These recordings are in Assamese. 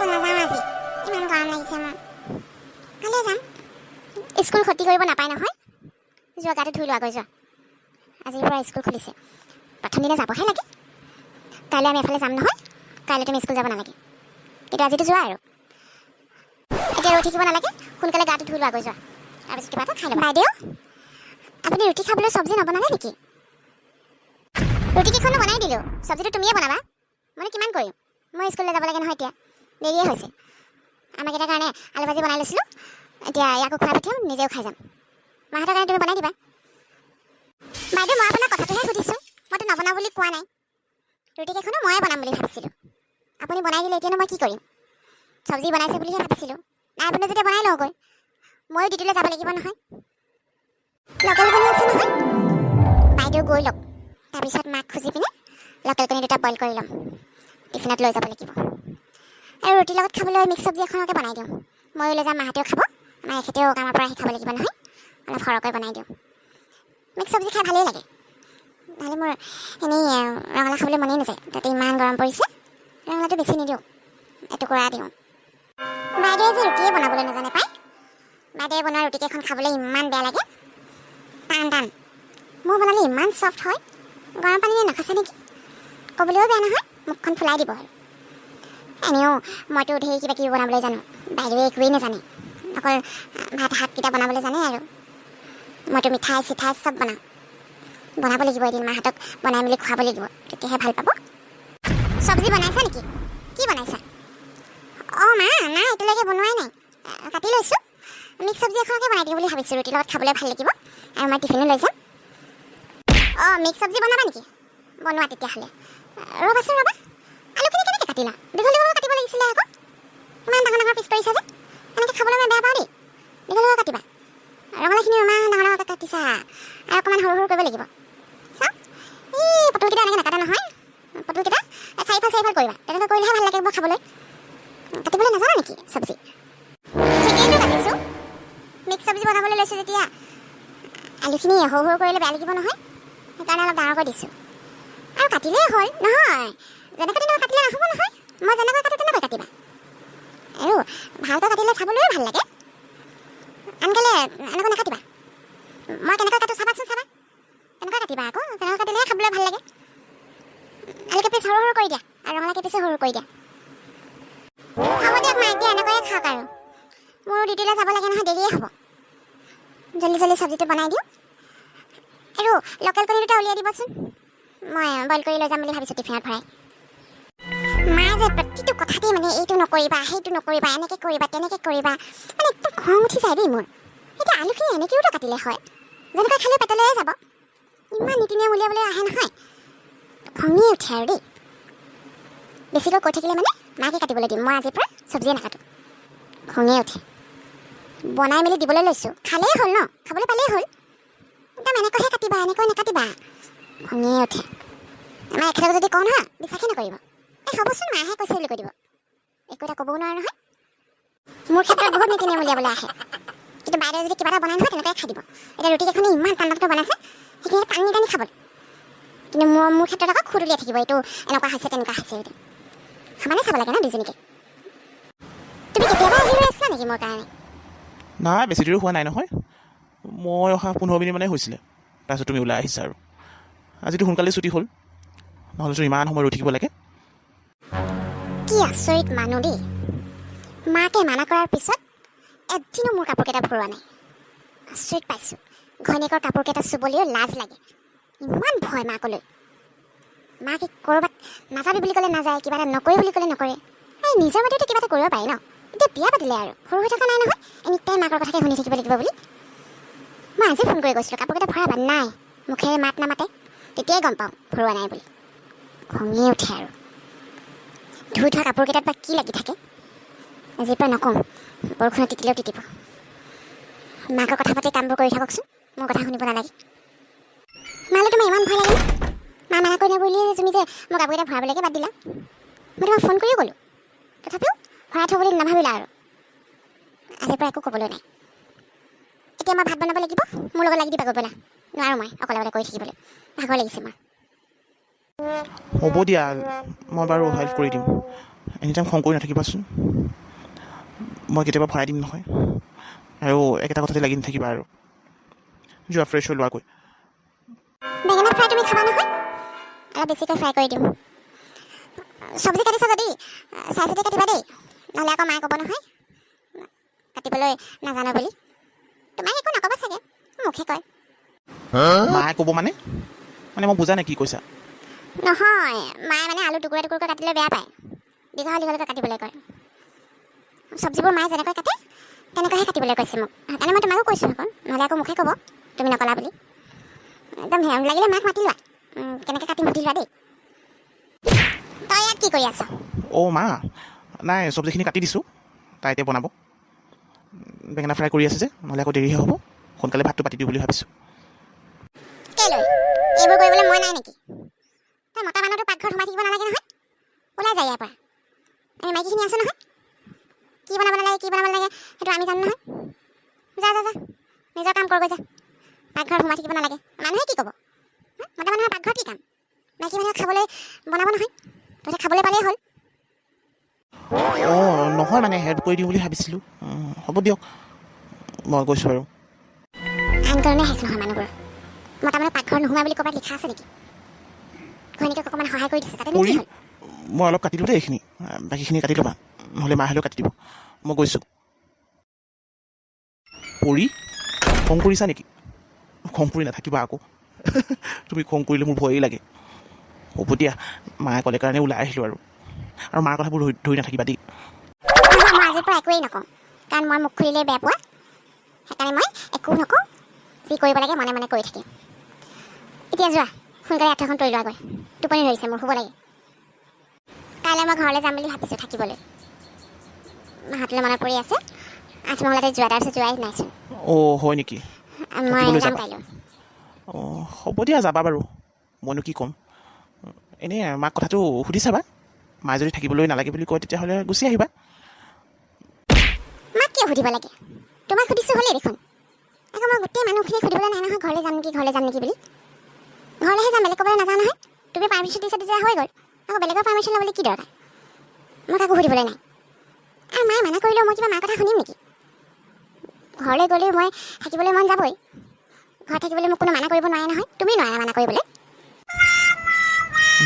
স্কুল নাযাওঁ আজি, ইমান গৰম লাগিছে মোৰ। কাইলৈ যাম। স্কুল ক্ষতি কৰিব নাপায় নহয়। যোৱা গাটো ধুই লোৱাগৈ যোৱা। আজিৰ পৰা স্কুল খুলিছে, প্ৰথম দিনা যাবহে লাগে। কাইলৈ আমি এফালে যাম নহয়, কাইলৈ তুমি স্কুল যাব নালাগে, কিন্তু আজিতো যোৱা আৰু। এতিয়া ৰৈ থাকিব নালাগে, সোনকালে গাটো ধুই লোৱাগৈ যোৱা, তাৰপিছত কিবা এটা খাই ল'বা। বাইদেউ, আপুনি ৰুটি খাবলৈ চব্জি নবনালে নেকি? ৰুটিকেইখনো বনাই দিলোঁ, চব্জিটো তুমিয়ে বনাবা, মই কিমান কৰিম। মই স্কুললৈ যাব লাগে নহয়, এতিয়া দেৰিয়ে হৈছে। আমাৰকেইটাৰ কাৰণে আলু ভাজি বনাই লৈছিলোঁ, এতিয়া ইয়াকো খুৱাই পঠিয়াম, নিজেও খাই যাম। মাহঁতৰ কাৰণে তুমি বনাই দিবা। বাইদেউ, মই আপোনাক কথাটোহে সুধিছোঁ, মইতো নবনাওঁ বুলি কোৱা নাই। ৰুটিকেইখনো ময়ে বনাম বুলি ভাবিছিলোঁ, আপুনি বনাই দিলে, এতিয়ানো মই কি কৰিম? চব্জি বনাইছে বুলিহে ভাবিছিলোঁ। নাই আপুনি যেতিয়া বনাই লওঁগৈ, ময়ো ডিউটিলৈ যাব লাগিব নহয়। লোকেল কণী আছে নহয়, বাইদেউ গৈ লওক, তাৰপিছত মাক খুজি পিনে লোকেল কণী দুটা বইল কৰি ল'ম, টিফিনত লৈ যাব লাগিব। আৰু ৰুটিৰ লগত খাবলৈ মিক্স চব্জি এখনকে বনাই দিওঁ, ময়ো লৈ যাম, মাহঁতেও খাব। আমাৰ এখেতেও কামৰ পৰা আহি খাব লাগিব নহয়, অলপ সৰহকৈ বনাই দিওঁ। মিক্স চব্জি খাই ভালেই লাগে, নহ'লে মোৰ এনেই ৰঙালাও খাবলৈ মনেই নাযায়, তাতে ইমান গৰম পৰিছে। ৰঙালাওটো বেছি নিদিওঁ, এটুকুৰা দিওঁ। বাইদেৱে যে ৰুটিয়ে বনাবলৈ নাজানে পায়, বাইদেৱে বনোৱা ৰুটিকেইখন খাবলৈ ইমান বেয়া লাগে, টান টান। মোৰ বনালে ইমান চফ্ট হয়, গৰম পানীৰে নাখাছে নেকি? ক'বলৈও বেয়া নহয়, মুখখন ফুলাই দিব আৰু। এনেও মইতো ঢেৰ কিবা কিবি বনাবলৈ জানো, বাইদেৱে একোৱেই নাজানে, অকল ভাত শাককেইটা বনাবলৈ জানে আৰু। মইতো মিঠাই চিঠাই চব বনাওঁ, বনাব লাগিব এদিন, মাহঁতক বনাই মেলি খুৱাব লাগিব, তেতিয়াহে ভাল পাব। চব্জি বনাইছা নেকি? কি বনাইছা? অঁ মা, নাই এতিয়ালৈকে বনোৱাই নাই, কাটি লৈছোঁ। মিক্স চব্জি এখনকে বনাই দিওঁ বুলি ভাবিছোঁ, ৰুটিৰ লগত খাবলৈ ভাল লাগিব, আৰু মই টিফিনো লৈ যাম। অঁ মিক্স চব্জি বনাবা নেকি? বনোৱা তেতিয়াহ'লে। ৰ'বাচোন ৰ'বা, আলুখিনি কেনেকৈ কাটিলা? দীঘল দীঘলকৈ কাটিব লাগিছিলে আকৌ, ইমান ডাঙৰ ডাঙৰ পিচ কৰিছা যে, এনেকৈ খাবলৈ মই বেয়া পাওঁ দেই। দীঘল দীঘলকৈ কাটিবা। ৰঙালাওখিনিও ইমান ডাঙৰ ডাঙৰকৈ কাটিছা, আৰু অকণমান সৰু সৰু কৰিব লাগিব। চাওক, এই পটলকেইটা এনেকৈ নাকাটা নহয়, পটলকেইটা চাৰিফাল চাৰিফাল কৰিবা, তেনেকৈ কৰিলেহে ভাল লাগিব খাবলৈ। কাটিবলৈ নাজানা নেকি চব্জি? ঠিকেইটো কাটিছোঁ, মিক্স চব্জি বনাবলৈ লৈছোঁ যেতিয়া আলুখিনি সৰু সৰু কৰিলে বেয়া লাগিব নহয়, সেইকাৰণে অলপ ডাঙৰকৈ দিছোঁ। আৰু কাটিলেই হ'ল নহয়, যেনেকৈ তেনেকৈ কাটিলে নহ'ব নহয়, মই যেনেকৈ কাটো তেনেকৈ কাটিবা। আৰু ভালকৈ কাটিলে চাবলৈও ভাল লাগে, আনকালে এনেকৈ নাকাটিবা। মই কেনেকৈ কাটো চাবাচোন, চাবা, তেনেকৈ কাটিবা আকৌ, তেনেকৈ কাটিলেহে খাবলৈ ভাল লাগে। আলু কেইপিচ সৰু সৰু কৰি দিয়া, আৰু ৰঙালাও কেইপিচো সৰু কৰি দিয়া। হ'ব দিয়ক মা, এতিয়া এনেকৈয়ে খাওক আৰু, মোৰো ডিউটিলৈ যাব লাগে নহয়, দেৰিয়ে হ'ব। জল্দি জল্দি চব্জিটো বনাই দিওঁ, আৰু লোকেল কণী দুটা উলিয়াই দিবচোন, মই বইল কৰি লৈ যাম বুলি ভাবিছোঁ টিফিনত ভৰাই। মায়ে যে প্ৰতিটো কথাতেই মানে এইটো নকৰিবা, সেইটো নকৰিবা, এনেকৈ কৰিবা, তেনেকৈ কৰিবা, মানে একদম খং উঠি যায় দেই মোৰ। এতিয়া আলুখিনি এনেকৈওতো কাটিলে হয়, যেনেকৈ খালেও পেটলৈয়ে যাব, ইমান নীতি নিয়ম উলিয়াবলৈ আহে নহয়, খঙেই উঠে আৰু দেই। বেছিকৈ কৈ থাকিলে মানে মাকে কাটিবলৈ দিম, মই আজিৰ পৰা চব্জিয়ে নাকাটো, খঙেই উঠে। বনাই মেলি দিবলৈ লৈছোঁ, খালেই হ'ল ন, খাবলৈ পালেই হ'ল, একদম এনেকৈহে কাটিবা, এনেকৈ নাকাটিবা, খঙেই উঠে। আমাৰ এখেতক যদি কওঁ নহয়, বিশ্বাসেই নকৰিব। এই হ'বচোন, মাহে কৈছে বুলি কৈ দিব, একো এটা ক'বও নোৱাৰে নহয়। মোৰ ক্ষেত্ৰত বহুত নীতি নিয়ম উলিয়াবলৈ আহে, কিন্তু বাইদেৱে যদি কিবা এটা বনাই নহয় তেনেকৈয়ে খাই দিব। এতিয়া ৰুটিকেইখনি ইমান টানকৈ বনাইছে, সেইখিনি টানি টানি খাবলৈ, কিন্তু মোৰ ক্ষেত্ৰত আকৌ খুদ উলিয়াই থাকিব, এইটো এনেকুৱা হৈছে তেনেকুৱা হৈছে বুলি। সমানে চাব লাগে ন দুজনীকে। তুমি কেতিয়াবা আহি ৰৈ আছিলা নেকি মোৰ কাৰণে? নাই, বেছি দেৰি হোৱা নাই নহয়, মই অহা 15 মিনিট মানে হৈছিলে, তাৰপিছত তুমি ওলাই আহিছা। আৰু আজিতো সোনকালে ছুটি হ'ল, নহ'লেতো ইমান সময় ৰৈ থাকিব লাগে। কি আচৰিত মানুহ দেই, মাকে মানা কৰাৰ পিছত এদিনো মোৰ কাপোৰকেইটা ভৰোৱা নাই। আচৰিত পাইছোঁ, ঘৈণীয়েকৰ কাপোৰকেইটা চুবলৈও লাজ লাগে, ইমান ভয় মাকলৈ। মাকে ক'ৰবাত নাযাবি বুলি ক'লে নাযায়, কিবা এটা নকৰি বুলি ক'লে নকৰে। এই নিজৰ মতেতো কিবা এটা কৰিব পাৰি ন, এতিয়া বিয়া পাতিলে আৰু সৰু হৈ থকা নাই নহয়, এনি টাইম মাকৰ কথাকে শুনি থাকিব লাগিব বুলি। মই আজি ফোন কৰি কৈছিলোঁ কাপোৰকেইটা ভৰাবা, নাই, মুখেৰে মাত নামাতে, তেতিয়াই গম পাওঁ ভৰোৱা নাই বুলি। খঙেই উঠে আৰু, ধুই থোৱা কাপোৰকেইটাত বা কি লাগি থাকে। আজিৰ পৰা নকওঁ, বৰষুণত তিতিলেও তিতিব। মাকৰ কথা পাতি কামবোৰ কৰি থাককচোন, মোৰ কথা শুনিব নালাগে। মালৈ তোমাৰ ইমান ভয় লাগে ন? মা মানা কৰি বুলিয়ে তুমি যে মোৰ কাপোৰকেইটা ভৰাবলৈকে বাদ দিলা। মই তোমাক ফোন কৰিও ক'লোঁ, তথাপিও ভৰাই থওঁ বুলি নাভাবিলা আৰু। আজিৰ পৰা একো ক'বলৈ নাই। এতিয়া মই ভাত বনাব লাগিব, মোৰ লগত লাগি দিবা গৈ ব'লা। নোৱাৰোঁ মই অকলে অকলে কৰি থাকিবলৈ, ভাগৰ লাগিছে মোৰ। হ'ব দিয়া, মই বাৰু হেল্প কৰি দিম, এনি টাইম খং কৰি নাথাকিবাচোন। মই কেতিয়াবা ভৰাই দিম নহয়, আৰু একেটা কথাতে লাগি নাথাকিবা আৰু। যোৱা ফ্ৰেছ হৈ লোৱাগৈ। বেঙেনা ফ্ৰাই তুমি খাবা নহয়? অলপ বেছিকৈ ফ্ৰাই কৰি দিম। চব্জি কাটিছা যদি চাই চিতি কাটিবা দেই, নহ'লে আকৌ মায়ে ক'ব নহয় কাটিবলৈ নাজানো বুলি। তোমাক একো নক'ব চাগে, মুখে কয়। মায়ে ক'ব মানে মই বুজা নাই কি কৈছা। নহয়, মায়ে মানে আলু টুকুৰা টুকুৰকৈ কাটিলে বেয়া পায়, দীঘল দীঘলকৈ কাটিবলৈ কয়। চব্জিবোৰ মায়ে যেনেকৈ কাটে তেনেকৈহে কাটিবলৈ কৈছে মোক, সেইকাৰণে মই তোমাকো কৈছোঁ আকৌ, নহ'লে আকৌ মুখে ক'ব তুমি নকলা বুলি। একদম লাগিলে মাক মাতি লোৱা, কেনেকৈ কাটিম সুধি লোৱা দেই। তই ইয়াত কি কৰি আছ? অ' মা, নাই চব্জিখিনি কাটি দিছোঁ, তাই এতিয়া বনাব। বেঙেনা ফ্ৰাই কৰি আছে যে, নহ'লে আকৌ দেৰিহে হ'ব। সোনকালে ভাতটো পাতি দিওঁ বুলি ভাবিছোঁ। কেলৈ এইবোৰ কৰিবলৈ মই নাই নেকি? তই মতা মানুহটো পাকঘৰত সোমাই থাকিব নালাগে নহয়, ওলাই যায় ইয়াৰ পৰা। আমি মাইকীখিনি আছোঁ নহয়, কি বনাব নালাগে কি বনাব নালাগে সেইটো আমি জানো নহয়। যা যা যা, নিজৰ কাম কৰগৈ যা, পাকঘৰত সোমাই থাকিব নালাগে। মানুহে কি ক'ব? মতা মানুহৰ পাকঘৰত কি কাম? মাইকী মানুহক খাবলৈ বনাব নহয়, তহঁতে খাবলৈ পালেই হ'ল। অঁ নহয়, মানে হেল্প কৰি দিওঁ বুলি ভাবিছিলোঁ। হ'ব দিয়ক, মই গৈছোঁ বাৰু। আইন কাৰণে শেষ নহয় মানুহবোৰ। মতা মানুহ পাকঘৰত নোসোমাই বুলি ক'ৰবাত লিখা আছে নেকি? ঘৈণীয়েকক অকণমান সহায় কৰি দিছে, তাতে নো কি হ'ল? মই অলপ কাটি দিওঁ দেই এইখিনি, বাকীখিনি কাটি ল'বা, নহ'লে মাহঁতেও কাটি দিব। মই গৈছোঁ। পৰি খং কৰিছা নেকি? খং কৰি নাথাকিবা আকৌ। তুমি খং কৰিলে মোৰ ভয়েই লাগে। হ'ব দিয়া, মায়ে ক'লে কাৰণে ওলাই আহিলোঁ আৰু মাৰ কথাবোৰ ধৰি নাথাকিবা দেই। মই আজিৰ পৰা একোৱেই নকওঁ, কাৰণ মই মুখ খুলিলেই বেয়া পোৱা। সেইকাৰণে মই একো নকওঁ, যি কৰিব লাগে মনে মনে কৰি থাকিম। এতিয়া যোৱা, সোনকালে আঁঠুৱাখন তৰি লোৱাগৈ, টোপনি ধৰিছে মোৰ, শুব লাগে। কাইলৈ মই ঘৰলৈ যাম বুলি ভাবিছোঁ থাকিবলৈ। মাহঁতলৈ মনত পৰি আছে, 8 মহলাতে যোৱা, তাৰপিছত যোৱাই নাইচোন। অ' হয় নেকি? মই থাকিবলৈ যাম যাবা? কাইলৈ। অঁ হ'ব দিয়া, যাবা বাৰু, মইনো কি ক'ম। এনেই মাক কথাটো সুধি চাবা, মায়ে যদি থাকিবলৈ নালাগে বুলি কয় তেতিয়াহ'লে গুচি আহিবা। মাক কিয় সুধিব লাগে? তোমাক সুধিছোঁ হ'লেই দেখোন। আকৌ মই গোটেই মানুহখিনিক সুধিবলৈ নাই নহয়, ঘৰলৈ যাম নেকি বুলি। ঘৰলৈহে যাম, বেলেগ ক'বলৈ নাযাওঁ নহয়। তুমি পাৰ্মিশ্যন দিছা তেতিয়া হৈ গ'ল, আকৌ বেলেগৰ পাৰ্মিশ্যন ল'বলৈ কি দৰকাৰ? মই কাকো সুধিবলৈ নাই। আৰু মায়ে মানা কৰিলেও মই কিবা মাৰ কথা শুনিম নেকি? ঘৰলৈ গ'লেও মই থাকিবলৈ মন যাবই। ঘৰত থাকিবলৈ মোক কোনো মানা কৰিব নোৱাৰে নহয়, তুমি নোৱাৰা মানা কৰিবলৈ।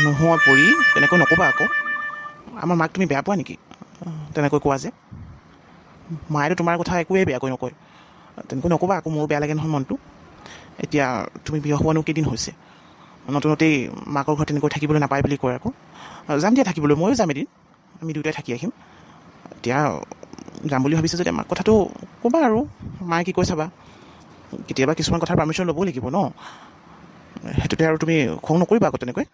নহয় পৰি, তেনেকৈ নক'বা আকৌ। আমাৰ মাক তুমি বেয়া পোৱা নেকি তেনেকৈ কোৱা যে? মায়েতো তোমাৰ কথা একোৱেই বেয়াকৈ নকয়, তেনেকৈ নক'বা আকৌ, মোৰ বেয়া লাগে নহয় মনটো। এতিয়া তুমি বিয়া হোৱানো কেইদিন হৈছে? নতুনতেই মাকৰ ঘৰত তেনেকৈ থাকিবলৈ নাপায় বুলি কয় আকৌ। যাম দিয়া থাকিবলৈ, ময়ো যাম এদিন, আমি দুয়োটাই থাকি আহিম। এতিয়া যাম বুলি ভাবিছোঁ যেতিয়া মাক কথাটো ক'বা আৰু, মায়ে কি কৈ চাবা। কেতিয়াবা কিছুমান কথাৰ পাৰ্মিশ্যন ল'বও লাগিব ন, সেইটোতে আৰু তুমি খং নকৰিবা আকৌ তেনেকৈ।